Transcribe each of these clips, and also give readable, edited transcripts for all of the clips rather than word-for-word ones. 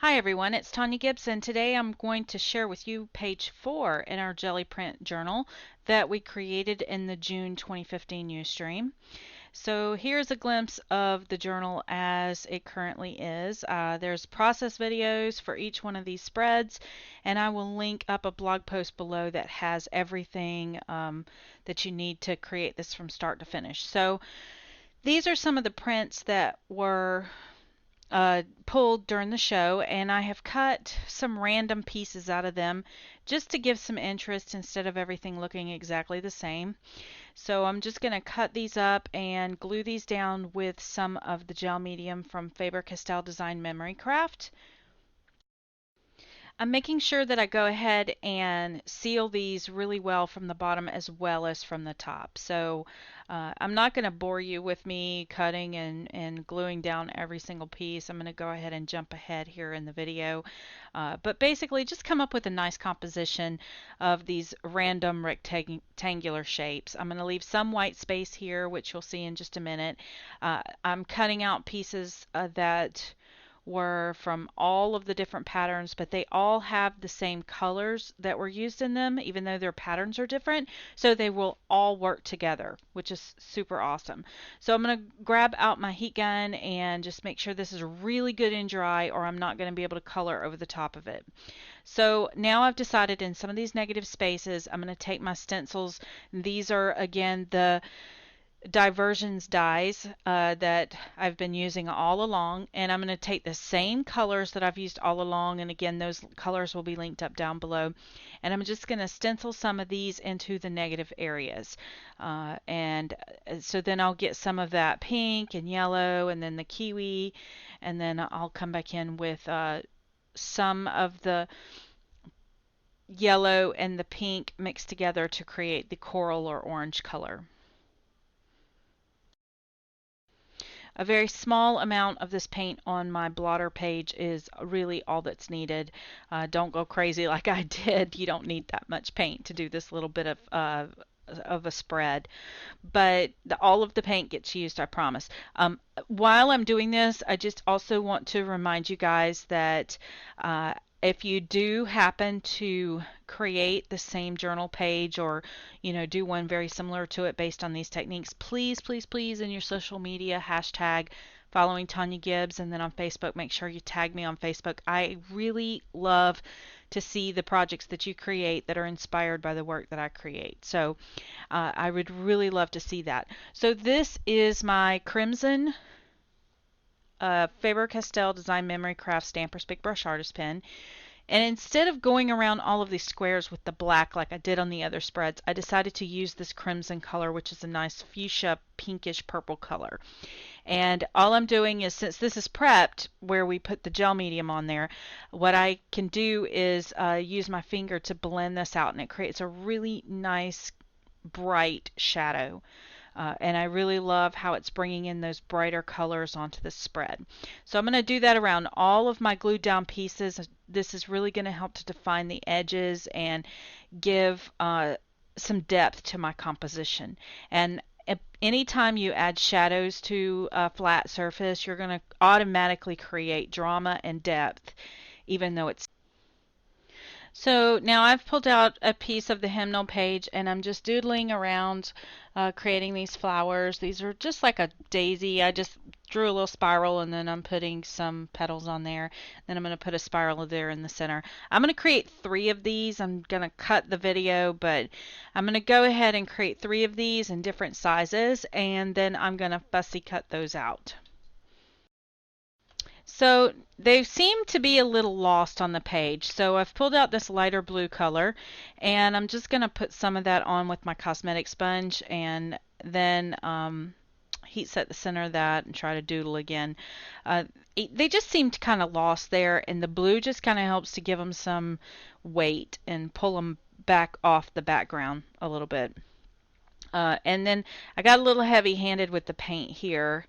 Hi everyone, it's Tonya Gibbs, and today I'm going to share with you page 4 in our Gelli print journal that we created in the June 2015 Ustream. So here's a glimpse of the journal as it currently is. There's process videos for each one of these spreads, and I will link up a blog post below that has everything that you need to create this from start to finish. So these are some of the prints that were pulled during the show, and I have cut some random pieces out of them just to give some interest instead of everything looking exactly the same. So I'm just going to cut these up and glue these down with some of the gel medium from Faber-Castell Design Memory Craft. I'm making sure that I go ahead and seal these really well from the bottom as well as from the top. So I'm not going to bore you with me cutting and gluing down every single piece. I'm going to go ahead and jump ahead here in the video. But basically just come up with a nice composition of these random rectangular shapes. I'm going to leave some white space here, which you'll see in just a minute. I'm cutting out pieces that were from all of the different patterns, but they all have the same colors that were used in them, even though their patterns are different. So they will all work together, which is super awesome. So I'm going to grab out my heat gun and just make sure this is really good and dry, or I'm not going to be able to color over the top of it. So now I've decided in some of these negative spaces, I'm going to take my stencils. These are, again, the diversions dies that I've been using all along, and I'm going to take the same colors that I've used all along, and again those colors will be linked up down below, and I'm just going to stencil some of these into the negative areas, and so then I'll get some of that pink and yellow and then the kiwi, and then I'll come back in with some of the yellow and the pink mixed together to create the coral or orange color. A very small amount of this paint on my blotter page is really all that's needed. Don't go crazy like I did. You don't need that much paint to do this little bit of a spread, but all of the paint gets used, I promise. While I'm doing this, I just also want to remind you guys that if you do happen to create the same journal page, or do one very similar to it based on these techniques, please, please, please, in your social media, hashtag following Tonya Gibbs, and then on Facebook, make sure you tag me on Facebook. I really love to see the projects that you create that are inspired by the work that I create. So I would really love to see that. So this is my crimson Faber-Castell Design Memory Craft Stampers Big Brush Artist Pen. And instead of going around all of these squares with the black like I did on the other spreads, I decided to use this crimson color, which is a nice fuchsia pinkish purple color. And all I'm doing is, since this is prepped where we put the gel medium on there, what I can do is use my finger to blend this out, and it creates a really nice bright shadow. And I really love how it's bringing in those brighter colors onto the spread. So I'm going to do that around all of my glued down pieces. This is really going to help to define the edges and give some depth to my composition. And anytime you add shadows to a flat surface, you're going to automatically create drama and depth, even though it's... So now I've pulled out a piece of the hymnal page, and I'm just doodling around creating these flowers. These are just like a daisy. I just drew a little spiral, and then I'm putting some petals on there. Then I'm going to put a spiral there in the center. I'm going to create 3 of these. I'm going to cut the video, but I'm going to go ahead and create 3 of these in different sizes, and then I'm going to fussy cut those out. So they seem to be a little lost on the page. So I've pulled out this lighter blue color, and I'm just going to put some of that on with my cosmetic sponge, and then heat set the center of that and try to doodle again. They just seemed kind of lost there, and the blue just kind of helps to give them some weight and pull them back off the background a little bit. And then I got a little heavy-handed with the paint here,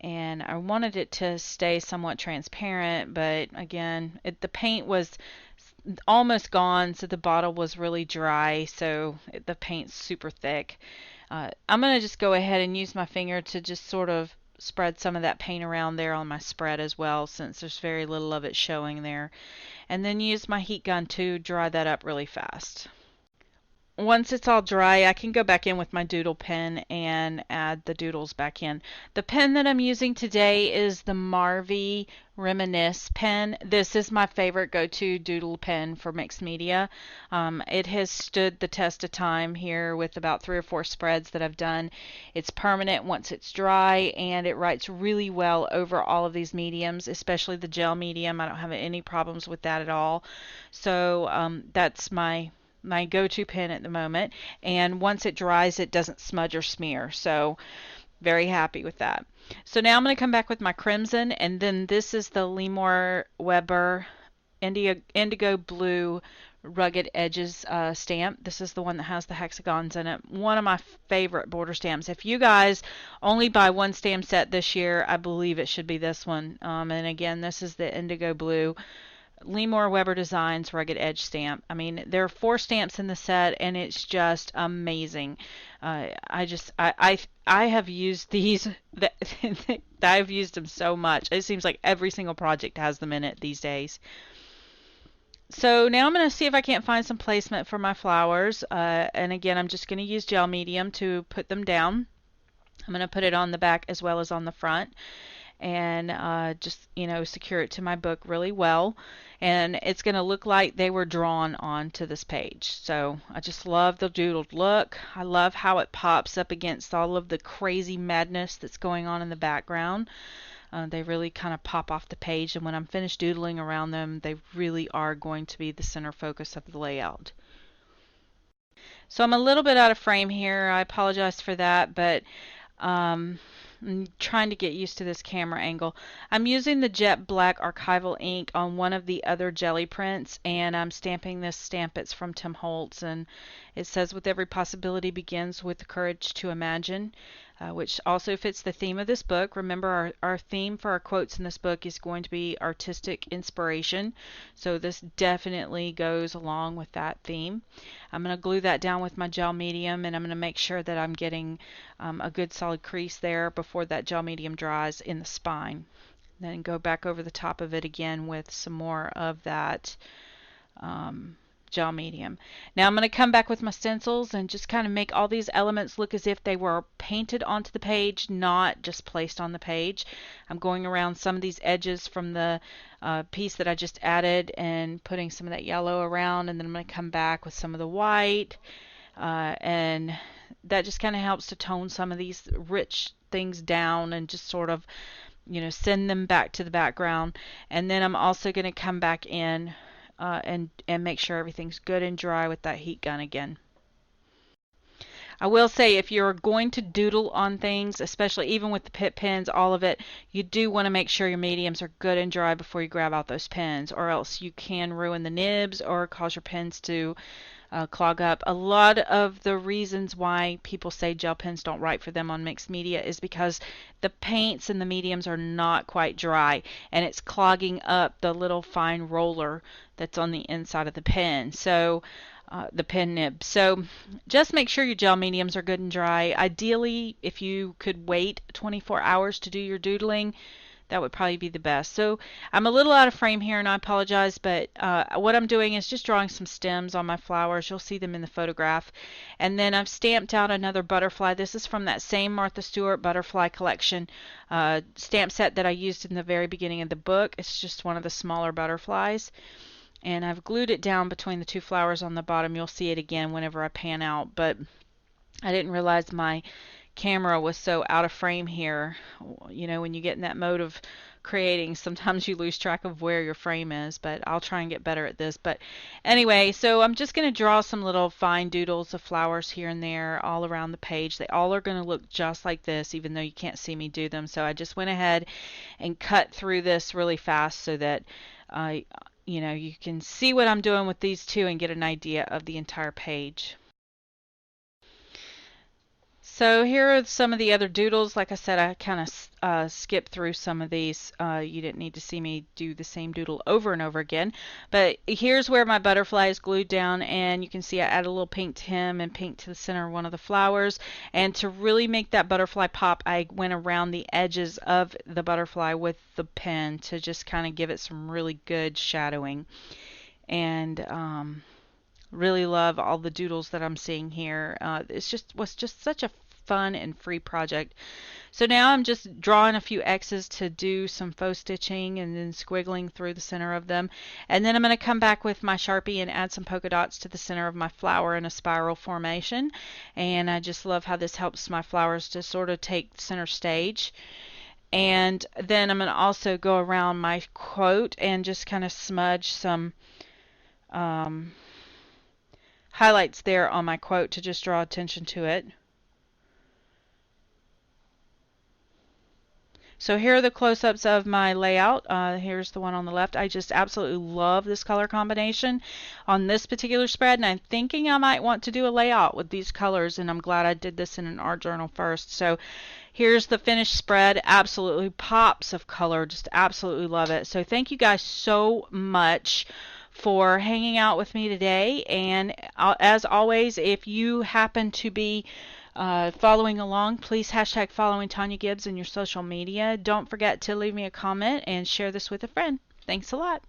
and I wanted it to stay somewhat transparent, but again, the paint was almost gone, so the bottle was really dry, so the paint's super thick. I'm going to just go ahead and use my finger to just sort of spread some of that paint around there on my spread as well, since there's very little of it showing there. And then use my heat gun to dry that up really fast. Once it's all dry, I can go back in with my doodle pen and add the doodles back in. The pen that I'm using today is the Marvy Reminisce pen. This is my favorite go-to doodle pen for mixed media. It has stood the test of time here with about 3 or 4 spreads that I've done. It's permanent once it's dry, and it writes really well over all of these mediums, especially the gel medium. I don't have any problems with that at all. So that's my go-to pen at the moment, and once it dries it doesn't smudge or smear, so very happy with that. So now I'm going to come back with my crimson, and then this is the Lemore Weber Indigo Blue Rugged Edges stamp. This is the one that has the hexagons in it. One of my favorite border stamps. If you guys only buy one stamp set this year, I believe it should be this one. And again, this is the Indigo Blue Lemore Weber Designs Rugged Edge stamp. I mean, there are 4 stamps in the set, and it's just amazing. I have used these. I've used them so much. It seems like every single project has them in it these days. So now I'm going to see if I can't find some placement for my flowers. And again, I'm just going to use gel medium to put them down. I'm going to put it on the back as well as on the front, and just secure it to my book really well, and it's going to look like they were drawn onto this page. So I just love the doodled look. I love how it pops up against all of the crazy madness that's going on in the background. They really kind of pop off the page, and when I'm finished doodling around them, they really are going to be the center focus of the layout. So I'm a little bit out of frame here. I apologize for that, but I'm trying to get used to this camera angle. I'm using the jet black archival ink on one of the other jelly prints, and I'm stamping this stamp. It's from Tim Holtz, and it says, "With every possibility begins with the courage to imagine," which also fits the theme of this book. Remember, our theme for our quotes in this book is going to be artistic inspiration, so this definitely goes along with that theme. I'm going to glue that down with my gel medium, and I'm going to make sure that I'm getting a good solid crease there before that gel medium dries in the spine. Then go back over the top of it again with some more of that gel medium. Now I'm going to come back with my stencils and just kind of make all these elements look as if they were painted onto the page, not just placed on the page. I'm going around some of these edges from the piece that I just added and putting some of that yellow around, and then I'm going to come back with some of the white, and that just kind of helps to tone some of these rich things down and just sort of send them back to the background. And then I'm also going to come back in and make sure everything's good and dry with that heat gun again. I will say, if you're going to doodle on things, especially even with the Pitt pens, all of it, you do want to make sure your mediums are good and dry before you grab out those pens, or else you can ruin the nibs or cause your pens to clog up. A lot of the reasons why people say gel pens don't write for them on mixed media is because the paints and the mediums are not quite dry, and it's clogging up the little fine roller that's on the inside of the pen. So the pen nib. So just make sure your gel mediums are good and dry. Ideally, if you could wait 24 hours to do your doodling, that would probably be the best. So I'm a little out of frame here, and I apologize, but what I'm doing is just drawing some stems on my flowers. You'll see them in the photograph. And then I've stamped out another butterfly. This is from that same Martha Stewart butterfly collection stamp set that I used in the very beginning of the book. It's just one of the smaller butterflies. And I've glued it down between the 2 flowers on the bottom. You'll see it again whenever I pan out, but I didn't realize my camera was so out of frame here. When you get in that mode of creating, sometimes you lose track of where your frame is, but I'll try and get better at this. But anyway, so I'm just going to draw some little fine doodles of flowers here and there all around the page. They all are going to look just like this, even though you can't see me do them. So I just went ahead and cut through this really fast so that you can see what I'm doing with these 2 and get an idea of the entire page. So here are some of the other doodles. Like I said, I kind of skipped through some of these. You didn't need to see me do the same doodle over and over again. But here's where my butterfly is glued down, and you can see I added a little pink to him and pink to the center of one of the flowers. And to really make that butterfly pop, I went around the edges of the butterfly with the pen to just kind of give it some really good shadowing. And really love all the doodles that I'm seeing here. Was just such a fun and free project. So now I'm just drawing a few X's to do some faux stitching and then squiggling through the center of them. And then I'm going to come back with my Sharpie and add some polka dots to the center of my flower in a spiral formation. And I just love how this helps my flowers to sort of take center stage. And then I'm going to also go around my quote and just kind of smudge some um, highlights there on my quote to just draw attention to it. So here are the close-ups of my layout. Here's the one on the left. I just absolutely love this color combination on this particular spread, and I'm thinking I might want to do a layout with these colors, and I'm glad I did this in an art journal first. So here's the finished spread. Absolutely pops of color. Just absolutely love it. So thank you guys so much for hanging out with me today. And as always, if you happen to be following along, please hashtag following Tonya Gibbs in your social media. Don't forget to leave me a comment and share this with a friend. Thanks a lot.